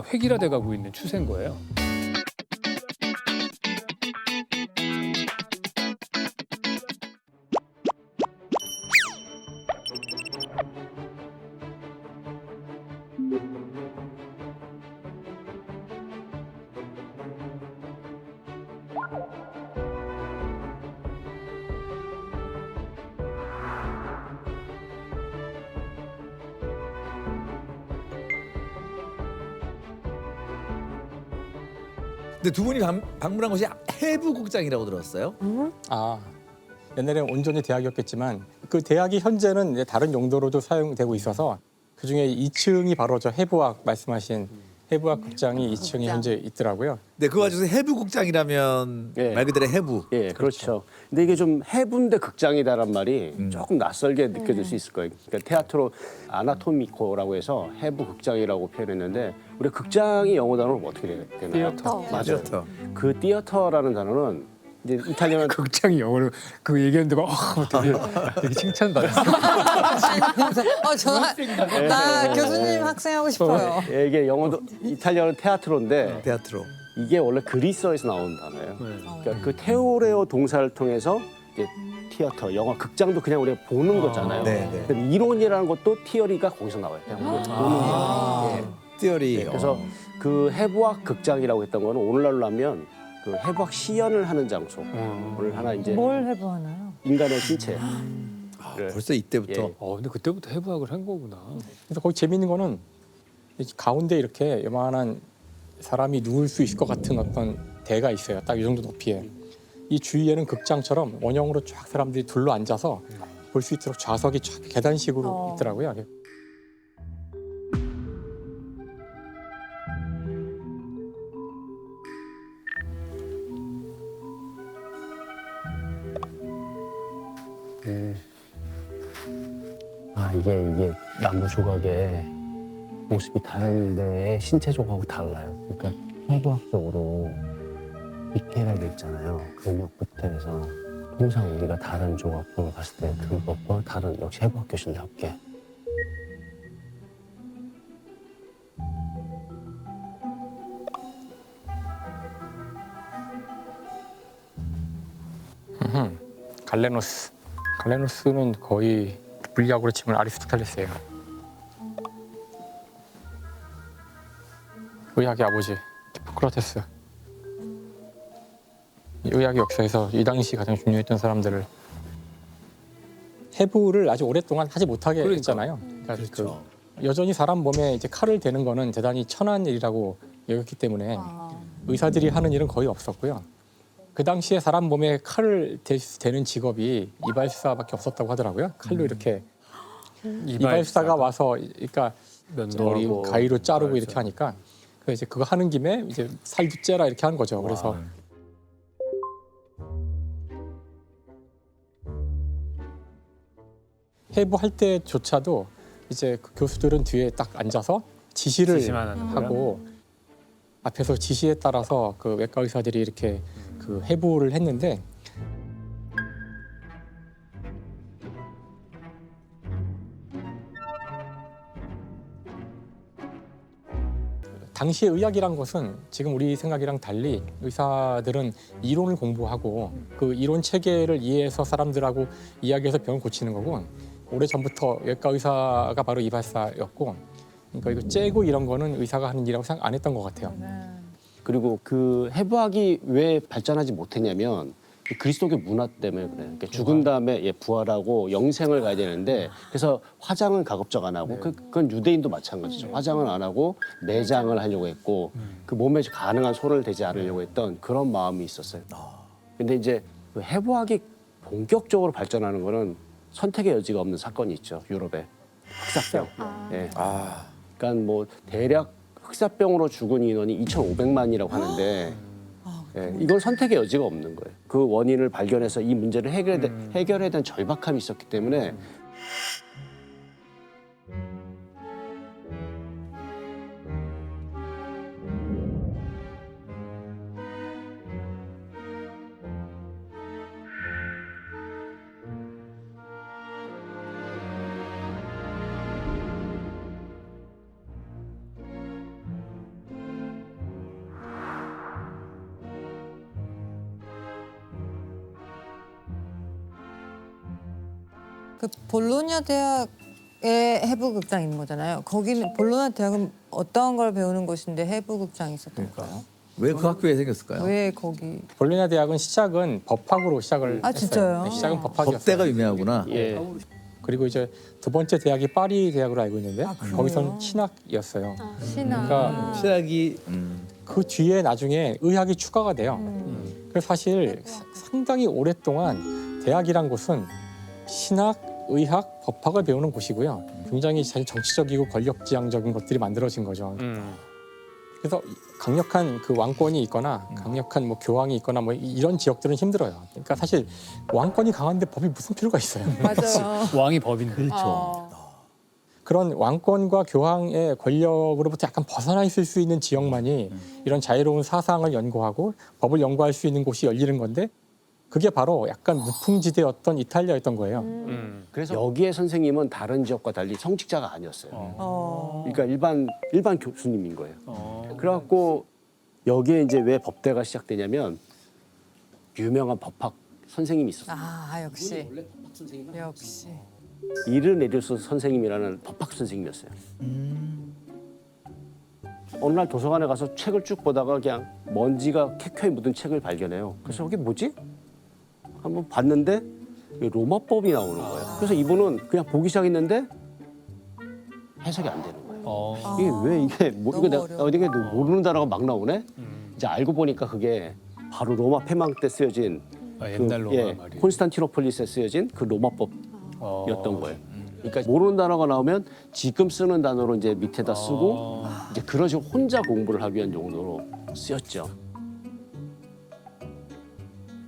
획일화돼 가고 있는 추세인 거예요. 근데 두 분이 방문한 곳이 해부국장이라고 들었어요? 아, 옛날에는 온전히 대학이었겠지만 그 대학이 현재는 이제 다른 용도로도 사용되고 있어서 그중에 2층이 바로 저 해부학 말씀하신 해부학 극장이 2층에 현재 있더라고요. 네, 그 와중에 해부국장이라면 예. 말 그대로 해부. 예, 그렇죠. 근데 이게 좀 해군대 극장이다란 말이 조금 낯설게 느껴질 수 있을 거예요. 그러니까 테아트로 아나토미코라고 해서 해부 극장이라고 표현했는데 우리 극장이 영어 단어로 어떻게 되나요? 티어터. 맞아요. 티어터. 그 티어터라는 단어는 이제 이탈리아는 극장이 영어로 그 얘기했는데 되게 칭찬받았어요. 나 교수님 학생하고 싶어요. 예, 이게 영어도 이탈리아는 테아트로인데 테아트로. 이게 원래 그리스어에서 나온 단어예요. 그러니까 그 테오레오 동사를 통해서 이제 티어터, 영화 극장도 그냥 우리가 보는 거잖아요. 네, 네. 근데 이론이라는 것도 티어리가 거기서 나와요. 그냥 보는 거. 예. 티어리. 네, 그래서 그 해부학 극장이라고 했던 거는 오늘날로 하면 그 해부학 시연을 하는 장소를 하나 이제 뭘 해부하나요? 인간의 신체. 벌써 이때부터. 예. 근데 그때부터 해부학을 한 거구나. 그래서 거기 재미있는 거는 이 가운데 이렇게 요만한 사람이 누울 수 있을 것 같은 어떤 대가 있어요. 딱 이 정도 높이에. 이 주위에는 극장처럼 원형으로 쫙 사람들이 둘러 앉아서 볼 수 있도록 좌석이 쫙 계단식으로 있더라고요. 이게 나무 조각의 모습이 다른 데의 신체 조각하고 달라요. 그러니까 해부학적으로 디테일하게 있잖아요. 근육부터 해서 통상 우리가 다른 조각을 봤을 때 그것과 다른 역시 해부학 교실답게 갈레노스. 갈레노스는 거의 물리학으로 치면 아리스토텔레스예요. 의학의 아버지 히포크라테스. 의학의 역사에서 이 당시 가장 중요했던 사람들을 해부를 아주 오랫동안 하지 못하게 했잖아요. 그러니까 그렇죠. 여전히 사람 몸에 이제 칼을 대는 거는 대단히 천한 일이라고 여겼기 때문에 의사들이 하는 일은 거의 없었고요. 그 당시에 사람 몸에 칼을 대는 직업이 이발사밖에 없었다고 하더라고요. 칼로 이렇게 이발사가 와서 그러니까 머리 면도하고 가위로 자르고 이렇게 하니까 그 이제 그거 하는 김에 이제 살도 째라 이렇게 하는 거죠. 그래서 해부할 때조차도 이제 그 교수들은 뒤에 딱 앉아서 지시를 지시만 하는 거야? 하고 앞에서 지시에 따라서 그 외과 의사들이 이렇게 그 해부를 했는데 당시의 의학이란 것은 지금 우리 생각이랑 달리 의사들은 이론을 공부하고 그 이론 체계를 이해해서 사람들하고 이야기해서 병을 고치는 거고 오래전부터 외과 의사가 바로 이발사였고 그러니까 이거 째고 이런 거는 의사가 하는 일이라고 생각 안 했던 것 같아요. 그리고 그 해부학이 왜 발전하지 못했냐면 이 그리스도교 문화 때문에 그래요. 그러니까 죽은 다음에 부활하고 영생을 가야 되는데 그래서 화장은 가급적 안 하고 그건 유대인도 마찬가지죠. 화장을 안 하고 매장을 하려고 했고 그 몸에 가능한 손을 대지 않으려고 했던 그런 마음이 있었어요. 근데 이제 그 해부학이 본격적으로 발전하는 거는 선택의 여지가 없는 사건이 있죠. 유럽에 흑사병. 예. 그러니까 뭐 대략 흑사병으로 죽은 인원이 2,500만이라고 하는데 예, 이건 선택의 여지가 없는 거예요. 그 원인을 발견해서 이 문제를 해결해야 되는 절박함이 있었기 때문에 그 볼로냐 대학에 해부극장 있는 거잖아요. 거기는 볼로냐 대학은 어떤 걸 배우는 곳인데 해부극장이 있었던 거예요? 왜 그 학교에 생겼을까요? 왜 거기? 볼로냐 대학은 시작은 법학으로 시작을 아, 했어요. 진짜요? 네, 시작은 법학이었어요. 법대가 유명하구나. 예. 그리고 이제 두 번째 대학이 파리 대학으로 알고 있는데 그래요? 거기선 신학이었어요. 신학. 그러니까 시작이 그 뒤에 나중에 의학이 추가가 돼요. 그래서 사실 상당히 오랫동안 대학이란 곳은 신학, 의학, 법학을 배우는 곳이고요. 굉장히 사실 정치적이고 권력지향적인 것들이 만들어진 거죠. 그래서 강력한 그 왕권이 있거나 강력한 뭐 교황이 있거나 뭐 이런 지역들은 힘들어요. 그러니까 사실 왕권이 강한데 법이 무슨 필요가 있어요. 맞아요. 왕이 법인데. 그렇죠. 그런 왕권과 교황의 권력으로부터 약간 벗어나 있을 수 있는 지역만이 이런 자유로운 사상을 연구하고 법을 연구할 수 있는 곳이 열리는 건데 그게 바로 약간 무풍지대였던 이탈리아였던 거예요. 그래서 여기에 선생님은 다른 지역과 달리 성직자가 아니었어요. 그러니까 일반 교수님인 거예요. 그래갖고 여기에 이제 왜 법대가 시작되냐면 유명한 법학 선생님이 있었어요. 아 역시. 역시. 이르네리우스 선생님이라는 법학 선생님이었어요. 어느 날 도서관에 가서 책을 쭉 보다가 그냥 먼지가 켜켜이 묻은 책을 발견해요. 그래서 이게 뭐지? 한번 봤는데 로마법이 나오는 거예요. 그래서 이분은 그냥 보기 시작했는데 해석이 안 되는 거예요. 이게 왜 이게 뭐 이거 너무 내가 어디게 모르는 단어가 막 나오네? 이제 알고 보니까 그게 바로 로마 폐망 때 쓰여진 옛날 로마 말이. 콘스탄티노폴리스에 쓰여진 그 로마법이었던 거예요. 그러니까 모르는 단어가 나오면 지금 쓰는 단어로 이제 밑에다 쓰고 이제 그런 식으로 혼자 공부를 하기 위한 용도로 쓰였죠.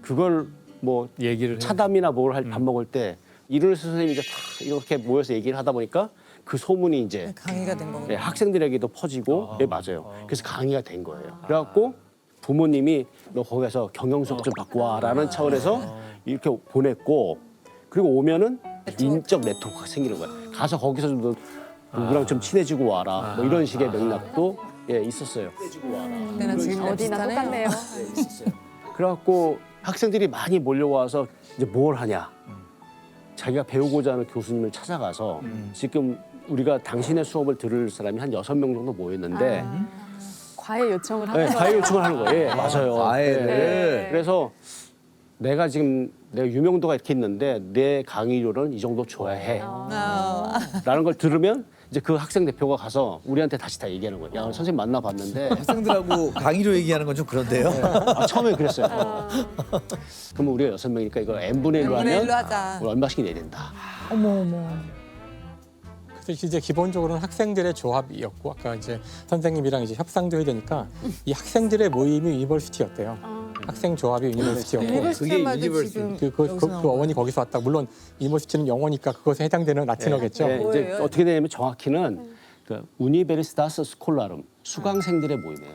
그걸 뭐 얘기를 차담이나 뭘 할 밥 먹을 때 이르네스 선생님이 이제 다 이렇게 모여서 얘기를 하다 보니까 그 소문이 이제 강의가 된 거군요. 예, 학생들에게도 퍼지고 예, 맞아요. 그래서 강의가 된 거예요. 그래갖고 부모님이 너 거기 가서 경영 수업 좀 받고 와라는 차원에서 이렇게 보냈고 그리고 오면은 인적 네트워크가 생기는 거야. 가서 거기서 좀 누구랑 좀 친해지고 와라. 뭐 이런 식의 맥락도 예, 있었어요. 그때는 지금 어디나 똑같네요. 그래갖고 학생들이 많이 몰려와서 이제 뭘 하냐. 자기가 배우고자 하는 교수님을 찾아가서 지금 우리가 당신의 수업을 들을 사람이 한 6명 정도 모였는데 과외 요청을 네, 하는 거예요. 과외 요청을 하는 거예요. 예, 맞아요. 과외를. 네. 그래서 내가 지금 내가 유명도가 이렇게 있는데 내 강의료는 이 정도 줘야 해. 라는 걸 들으면 이제 그 학생 대표가 가서 우리한테 다시 다 얘기하는 거예요. 야, 선생님 만나봤는데 학생들하고 강의로 얘기하는 건 좀 그런데요. 처음에 그랬어요. 그러면 우리가 6명이니까 이걸 n분의 1로 N분의 하면 일로 하자. 우리 얼마씩 내야 된다. 그래서 이제 기본적으로는 학생들의 조합이었고 아까 이제 선생님이랑 이제 협상도 해야 되니까 이 학생들의 모임이 유니버시티였대요. 학생 조합이 유니버시티였고 그게 말도 유니버시티. 지금 그 여기서 나온 어원이 거기서 왔다. 물론 유니버시티는 영어니까 그것에 해당되는 라틴어겠죠. 네, 이제 뭐예요? 어떻게 되냐면 정확히는 그 우니베르시타스 스콜라름 수강생들의 모임이에요.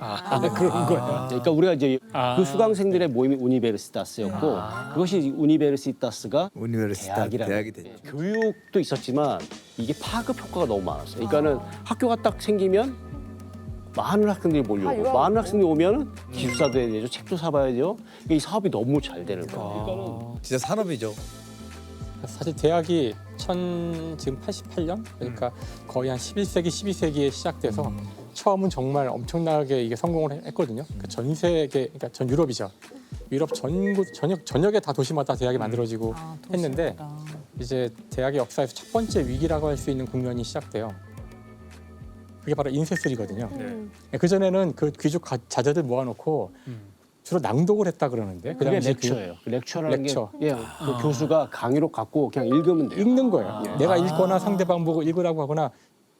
그런 거예요. 그러니까 우리가 이제 그 수강생들의 모임이 우니베르시타스였고 그것이 우니베르시타스가 우니버시티 대학이라는 대학이 됐죠. 교육도 있었지만 이게 파급 효과가 너무 많았어요. 그러니까는 학교가 딱 생기면 많은 학생들이 몰려오고 많은 학생들이 오면 기숙사도 해야 되죠, 책도 사봐야 돼요. 이 사업이 너무 잘 되는 거예요. 진짜 산업이죠. 사실 대학이 지금 88년 그러니까 거의 한 11세기 12세기에 시작돼서 처음은 정말 엄청나게 이게 성공을 했거든요. 그러니까 전 세계 그러니까 전 유럽이죠. 유럽 전역에 다 도시마다 대학이 만들어지고 했는데 이제 대학의 역사에서 첫 번째 위기라고 할 수 있는 국면이 시작돼요. 그게 바로 인쇄술이거든요. 그 전에는 그 귀족 자제들 모아놓고 주로 낭독을 했다 그러는데 그 그게 당시에 렉처예요. 렉처라는 렉처. 게 그 교수가 강의로 갖고 그냥 읽으면 돼요. 읽는 거예요. 내가 읽거나 상대방 보고 읽으라고 하거나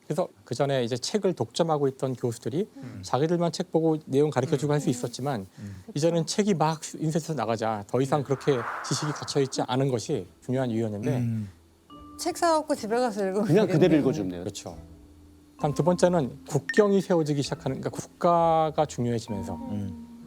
그래서 그 전에 이제 책을 독점하고 있던 교수들이 자기들만 책 보고 내용 가르쳐주고 할 수 있었지만 이제는 책이 막 인쇄해서 나가자 더 이상 그렇게 지식이 갇혀 있지 않은 것이 중요한 이유였는데 책 사갖고 집에 가서 읽으면 그냥 그대로 되겠네요. 읽어주면 돼요. 그렇죠. 다음 두 번째는 국경이 세워지기 시작하는 그러니까 국가가 중요해지면서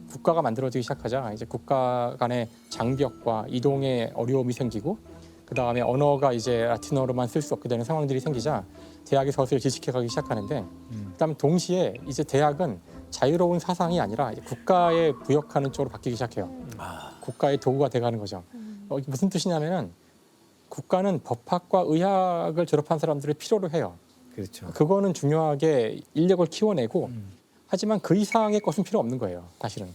국가가 만들어지기 시작하자 이제 국가 간의 장벽과 이동의 어려움이 생기고 그 다음에 언어가 이제 라틴어로만 쓸 수 없게 되는 상황들이 생기자 대학이 서서히 질식해가기 시작하는데 그다음 동시에 이제 대학은 자유로운 사상이 아니라 이제 국가에 부역하는 쪽으로 바뀌기 시작해요. 국가의 도구가 돼가는 거죠. 무슨 뜻이냐면은 국가는 법학과 의학을 졸업한 사람들을 필요로 해요. 그렇죠. 그거는 중요하게 인력을 키워내고 하지만 그 이상의 것은 필요 없는 거예요. 사실은.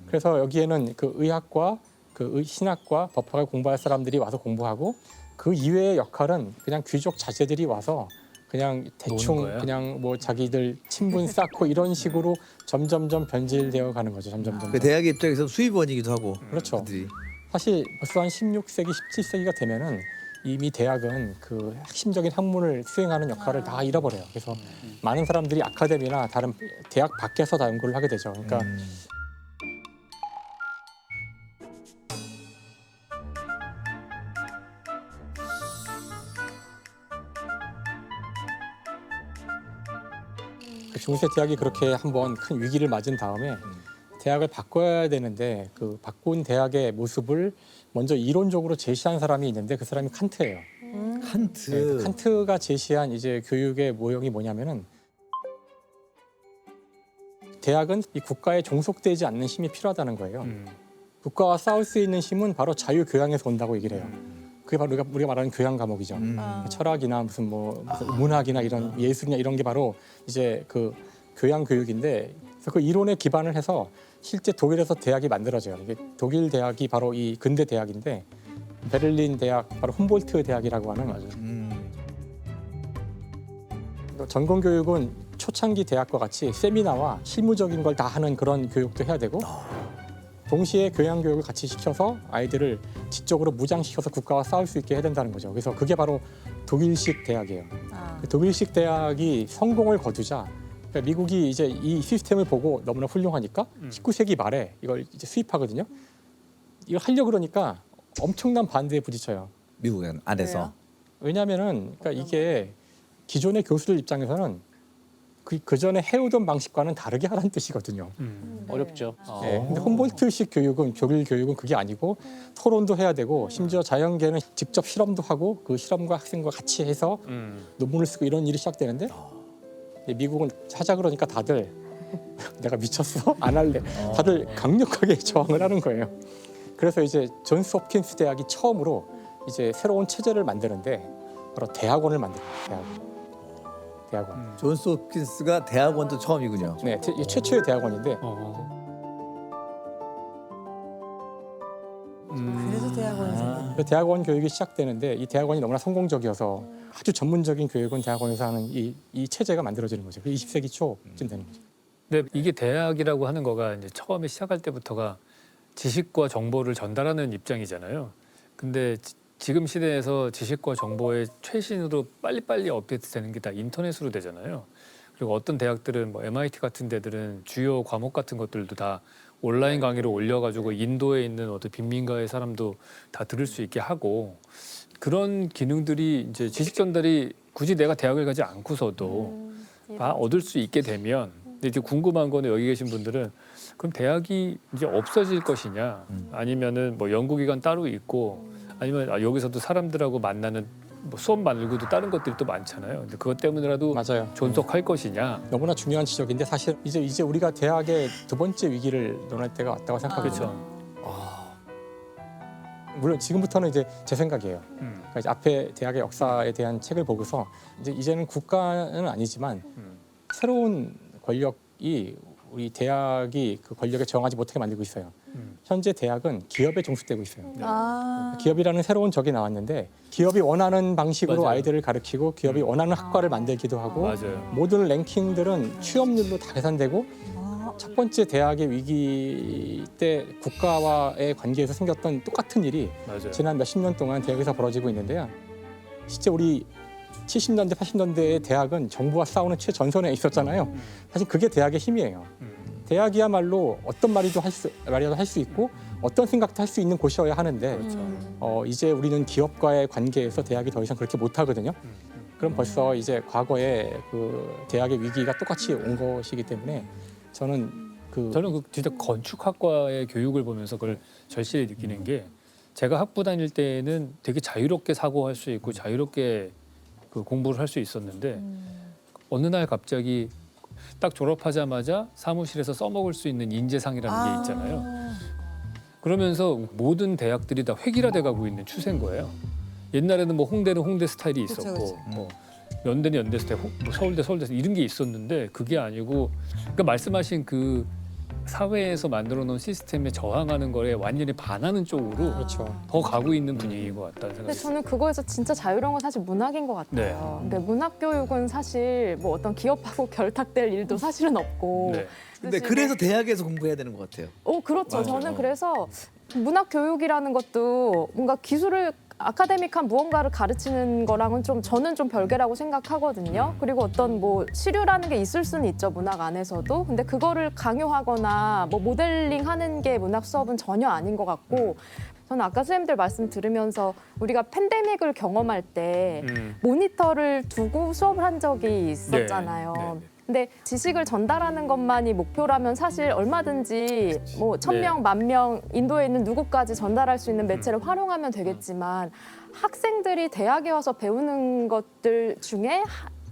그래서 여기에는 그 의학과 그 신학과 법학을 공부할 사람들이 와서 공부하고 그 이외의 역할은 그냥 귀족 자제들이 와서 그냥 대충 거예요? 그냥 뭐 자기들 친분 쌓고 이런 식으로 점점점 변질되어 가는 거죠. 점점점. 그 대학의 입장에서 수입원이기도 하고. 그렇죠. 그들이. 사실 벌써 한 16세기, 17세기가 되면은 이미 대학은 그 핵심적인 학문을 수행하는 역할을 다 잃어버려요. 그래서 많은 사람들이 아카데미나 다른 대학 밖에서 다 연구를 하게 되죠. 그러니까 그 중세 대학이 그렇게 한번 큰 위기를 맞은 다음에 대학을 바꿔야 되는데 그 바꾼 대학의 모습을 먼저 이론적으로 제시한 사람이 있는데 그 사람이 칸트예요. 칸트. 네, 그 칸트가 제시한 이제 교육의 모형이 뭐냐면은 대학은 이 국가에 종속되지 않는 힘이 필요하다는 거예요. 국가와 싸울 수 있는 힘은 바로 자유 교양에서 온다고 얘기를 해요. 그게 바로 우리가 말하는 교양 과목이죠. 철학이나 무슨 문학이나 이런 예술이나 이런 게 바로 이제 그 교양 교육인데 그래서 그 이론에 기반을 해서 실제 독일에서 대학이 만들어져요. 이게 독일 대학이 바로 이 근대 대학인데 베를린 대학 바로 훔볼트 대학이라고 하는 전공 교육은 초창기 대학과 같이 세미나와 실무적인 걸 다 하는 그런 교육도 해야 되고 동시에 교양 교육을 같이 시켜서 아이들을 지적으로 무장시켜서 국가와 싸울 수 있게 해야 된다는 거죠. 그래서 그게 바로 독일식 대학이에요. 그 독일식 대학이 성공을 거두자 그러니까 미국이 이제 이 시스템을 보고 너무나 훌륭하니까 19세기 말에 이걸 이제 수입하거든요. 이걸 하려고 그러니까 엄청난 반대에 부딪혀요. 미국 안에서. 왜냐하면은 그러니까 이게 기존의 교수들 입장에서는 그 전에 해오던 방식과는 다르게 하라는 뜻이거든요. 어렵죠. 네, 근데 훔볼트식 교육은 독일 교육은 그게 아니고 토론도 해야 되고 심지어 자연계는 직접 실험도 하고 그 실험과 학생과 같이 해서 논문을 쓰고 이런 일이 시작되는데 미국은 하자 그러니까 다들 내가 미쳤어? 안 할래. 다들 강력하게 저항을 하는 거예요. 그래서 이제 존스 홉킨스 대학이 처음으로 이제 새로운 체제를 만드는데 바로 대학원을 만들어요. 대학원. 존스 홉킨스가 대학원도 처음이군요. 네, 이게 최초의 대학원인데 그래서 대학원이 생겼 그 대학원 교육이 시작되는데 이 대학원이 너무나 성공적이어서 아주 전문적인 교육은 대학원에서 하는 이 체제가 만들어지는 거죠. 20세기 초쯤 되는 거죠. 근데 이게 대학이라고 하는 거가 이제 처음에 시작할 때부터가 지식과 정보를 전달하는 입장이잖아요. 근데 지금 시대에서 지식과 정보의 최신으로 빨리빨리 업데이트되는 게 다 인터넷으로 되잖아요. 그리고 어떤 대학들은 뭐 MIT 같은 데들은 주요 과목 같은 것들도 다 온라인 강의로 올려가지고 인도에 있는 어떤 빈민가의 사람도 다 들을 수 있게 하고 그런 기능들이 이제 지식 전달이 굳이 내가 대학을 가지 않고서도 다 얻을 수 있게 되면 근데 이제 궁금한 거는 여기 계신 분들은 그럼 대학이 이제 없어질 것이냐 아니면은 뭐 연구기관 따로 있고 아니면 여기서도 사람들하고 만나는 뭐 수업 말고도 다른 것들이 또 많잖아요. 근데 그것 때문에라도 맞아요. 존속할 것이냐. 너무나 중요한 지적인데 사실 이제 우리가 대학의 두 번째 위기를 논할 때가 왔다고 생각하거든요. 그렇죠. 물론 지금부터는 이제 제 생각이에요. 그러니까 이제 앞에 대학의 역사에 대한 책을 보고서 이제는 국가는 아니지만 새로운 권력이 우리 대학이 그 권력에 저항하지 못하게 만들고 있어요. 현재 대학은 기업에 종속되고 있어요. 기업이라는 새로운 적이 나왔는데 기업이 원하는 방식으로 맞아요. 아이들을 가르치고 기업이 원하는 학과를 만들기도 하고 맞아요. 모든 랭킹들은 취업률로 다 계산되고 첫 번째 대학의 위기 때 국가와의 관계에서 생겼던 똑같은 일이 맞아요. 지난 몇십 년 동안 대학에서 벌어지고 있는데요. 실제 우리 70년대, 80년대의 대학은 정부와 싸우는 최전선에 있었잖아요. 사실 그게 대학의 힘이에요. 대학이야말로 어떤 말이라도 할 수 있고 어떤 생각도 할 수 있는 곳이어야 하는데 이제 우리는 기업과의 관계에서 대학이 더 이상 그렇게 못하거든요. 그럼 벌써 이제 과거에 그 대학의 위기가 똑같이 온 것이기 때문에 저는 그 진짜 건축학과의 교육을 보면서 그걸 절실히 느끼는 게 제가 학부 다닐 때는 되게 자유롭게 사고할 수 있고 자유롭게 그 공부를 할 수 있었는데 어느 날 갑자기 딱 졸업하자마자 사무실에서 써먹을 수 있는 인재상이라는 게 있잖아요. 그러면서 모든 대학들이 다 획일화돼 가고 있는 추세인 거예요. 옛날에는 뭐 홍대는 홍대 스타일이 그쵸, 있었고 그쵸. 뭐 연대는 연대 스타일, 뭐 서울대 서울대 스타일 이런 게 있었는데 그게 아니고 그러니까 말씀하신 그 사회에서 만들어 놓은 시스템에 저항하는 거에 완전히 반하는 쪽으로 그렇죠. 더 가고 있는 분위기인 것 같다는 근데 생각이 저는 그거에서 진짜 자유로운 건 사실 문학인 것 같아요. 근데 문학 교육은 사실 뭐 어떤 기업하고 결탁될 일도 사실은 없고. 네. 근데 사실 그래서 대학에서 공부해야 되는 것 같아요. 그렇죠. 맞아요. 저는 그래서 문학 교육이라는 것도 뭔가 기술을 아카데믹한 무언가를 가르치는 거랑은 좀 저는 좀 별개라고 생각하거든요. 그리고 어떤 뭐 시류라는 게 있을 수는 있죠, 문학 안에서도. 근데 그거를 강요하거나 뭐 모델링하는 게 문학 수업은 전혀 아닌 것 같고 저는 아까 선생님들 말씀 들으면서 우리가 팬데믹을 경험할 때 모니터를 두고 수업을 한 적이 있었잖아요. 네, 네. 근데 지식을 전달하는 것만이 목표라면 사실 얼마든지 뭐 1,000명, 네. 10,000명 인도에 있는 누구까지 전달할 수 있는 매체를 활용하면 되겠지만 학생들이 대학에 와서 배우는 것들 중에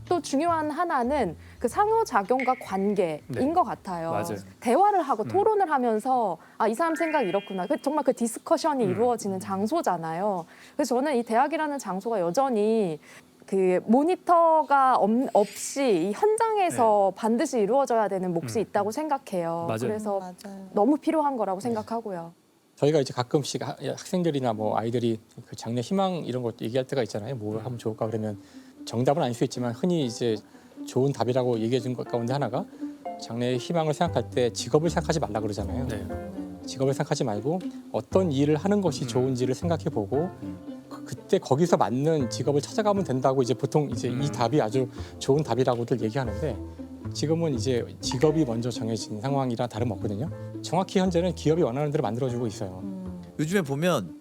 또 중요한 하나는 그 상호작용과 관계인 네. 것 같아요. 맞아요. 대화를 하고 토론을 하면서 아, 이 사람 생각이 이렇구나. 정말 그 디스커션이 이루어지는 장소잖아요. 그래서 저는 이 대학이라는 장소가 여전히 그 모니터가 없이 이 현장에서 반드시 이루어져야 되는 몫이 있다고 생각해요. 맞아요. 그래서 맞아요. 너무 필요한 거라고 생각하고요. 저희가 이제 가끔씩 학생들이나 뭐 아이들이 그 장래 희망 이런 것도 얘기할 때가 있잖아요. 뭘 하면 좋을까 그러면 정답은 아닐 수 있지만 흔히 이제 좋은 답이라고 얘기해 준 것 가운데 하나가 장래 희망을 생각할 때 직업을 생각하지 말라 그러잖아요. 네. 직업을 생각하지 말고 어떤 일을 하는 것이 좋은지를 생각해 보고 그때 거기서 맞는 직업을 찾아가면 된다고 이제 보통 이제 이 답이 아주 좋은 답이라고들 얘기하는데 지금은 이제 직업이 먼저 정해진 상황이라 다름없거든요. 정확히 현재는 기업이 원하는 대로 만들어주고 있어요. 요즘에 보면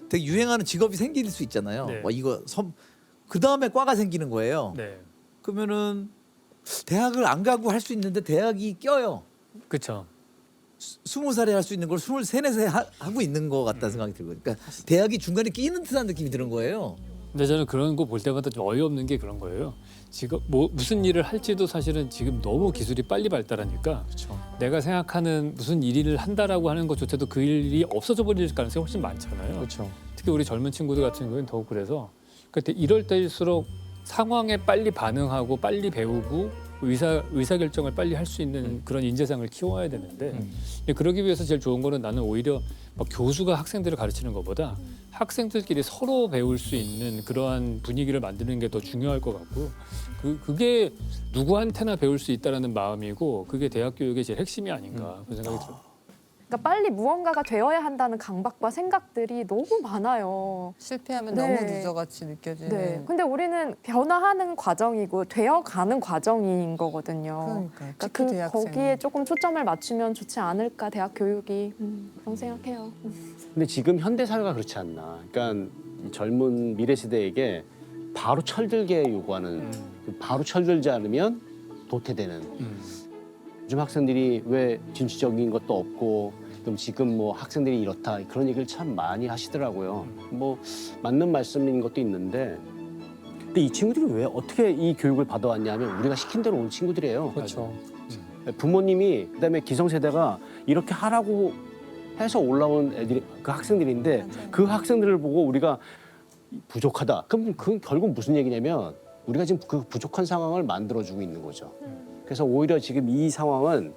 되게 유행하는 직업이 생길 수 있잖아요. 네. 그 다음에 과가 생기는 거예요. 네. 그러면은 대학을 안 가고 할 수 있는데 대학이 껴요. 그렇죠. 20살에 할 수 있는 걸 23, 4세 하고 있는 것 같다는 생각이 들고 그러니까 대학이 중간에 끼는 듯한 느낌이 드는 거예요. 근데 저는 그런 거 볼 때마다 좀 어이없는 게 그런 거예요. 지금 뭐 무슨 일을 할지도 사실은 지금 너무 기술이 빨리 발달하니까 그렇죠. 내가 생각하는 무슨 일을 한다라고 하는 것조차도 그 일이 없어져 버릴 가능성이 훨씬 많잖아요. 그렇죠. 특히 우리 젊은 친구들 같은 경우는 더욱 그래서 그때 이럴 때일수록 상황에 빨리 반응하고 빨리 배우고 의사 결정을 빨리 할 수 있는 그런 인재상을 키워야 되는데 그러기 위해서 제일 좋은 거는 나는 오히려 막 교수가 학생들을 가르치는 것보다 학생들끼리 서로 배울 수 있는 그러한 분위기를 만드는 게 더 중요할 것 같고 그게 누구한테나 배울 수 있다라는 마음이고 그게 대학 교육의 제일 핵심이 아닌가 그런 생각이 들어요. 그러니까 빨리 무언가가 되어야 한다는 강박과 생각들이 너무 많아요. 실패하면 네. 너무 누저같이 느껴지는. 네. 근데 우리는 변화하는 과정이고 되어가는 과정인 거거든요. 그러니까 그 거기에 조금 초점을 맞추면 좋지 않을까 대학 교육이 그런 생각해요. 근데 지금 현대 사회가 그렇지 않나. 그러니까 이 젊은 미래 세대에게 바로 철들게 요구하는 바로 철들지 않으면 도태되는. 요즘 학생들이 왜 진취적인 것도 없고 그럼 지금 뭐 학생들이 이렇다 그런 얘기를 참 많이 하시더라고요. 뭐 맞는 말씀인 것도 있는데 근데 이 친구들이 왜 어떻게 이 교육을 받아왔냐면 우리가 시킨 대로 온 친구들이에요. 그렇죠. 부모님이 그다음에 기성세대가 이렇게 하라고 해서 올라온 애들이 그 학생들인데 그 학생들을 보고 우리가 부족하다. 그럼 그 결국 무슨 얘기냐면 우리가 지금 그 부족한 상황을 만들어주고 있는 거죠. 그래서 오히려 지금 이 상황은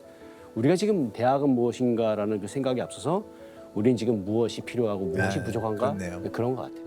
우리가 지금 대학은 무엇인가라는 그 생각이 앞서서 우리는 지금 무엇이 필요하고 무엇이 네, 부족한가 그렇네요. 그런 것 같아요.